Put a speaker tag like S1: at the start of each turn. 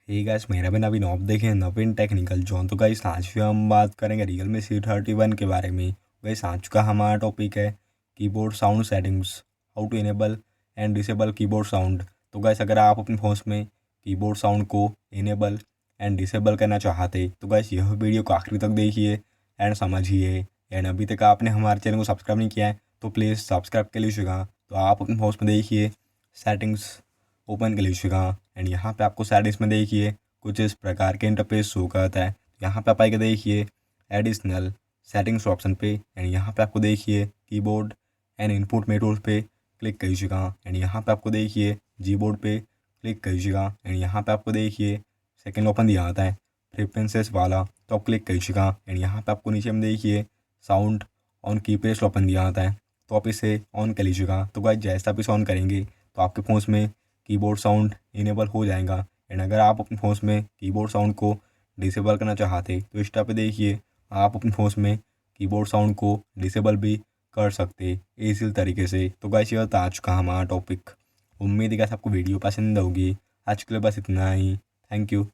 S1: Hey guys, मेरा भी नवीन आप देखें नवीन टेक्निकल जोन। तो गाइस आज भी हम बात करेंगे Realme C31 के बारे में। गाइस आज का हमारा टॉपिक है keyboard sound settings, how to enable and disable keyboard sound. तो गाइस अगर आप अपने फ़ोन में कीबोर्ड साउंड को इनेबल एंड डिसेबल करना चाहते तो गाइस यह वीडियो को आखिरी तक देखिए एंड समझिए। एंड अभी तक आपने हमारे चैनल को सब्सक्राइब नहीं किया है तो प्लीज़ सब्सक्राइब कर लीजिएगा। तो आप अपने फ़ोन में देखिए, सेटिंग्स ओपन कर लीजिएगा एंड यहाँ पे आपको सेटिंग्स में देखिए कुछ इस प्रकार के इंटरफेस शो करता है। यहाँ पे आप आके देखिए एडिशनल सेटिंग्स ऑप्शन पे एंड यहाँ पे आपको देखिए कीबोर्ड एंड इनपुट मेथड्स पे क्लिक कीजिएगा एंड यहाँ पे आपको देखिए जीबोर्ड पे क्लिक कीजिएगा एंड यहाँ पे आपको देखिए सेकंड ऑप्शन दिया आता है प्रेफरेंसेस वाला, तो आप क्लिक कीजिएगा एंड यहाँ पे आपको नीचे में देखिए साउंड ऑन कीपैड ऑप्शन दिया आता है, तो आप इसे ऑन कर लीजिएगा। तो गाइस जैसा आप इसे ऑन करेंगे तो आपके फ़ोन में कीबोर्ड साउंड इनेबल हो जाएगा। एंड अगर आप अपने फ़ोन में कीबोर्ड साउंड को डिसेबल करना चाहते तो इस टाइप पे देखिए आप अपने फ़ोन में कीबोर्ड साउंड को डिसेबल भी कर सकते इसी तरीके से। तो गाइस ये था आज का हमारा टॉपिक। उम्मीद है कि आपको वीडियो पसंद होगी। आज के लिए बस इतना ही। Thank you.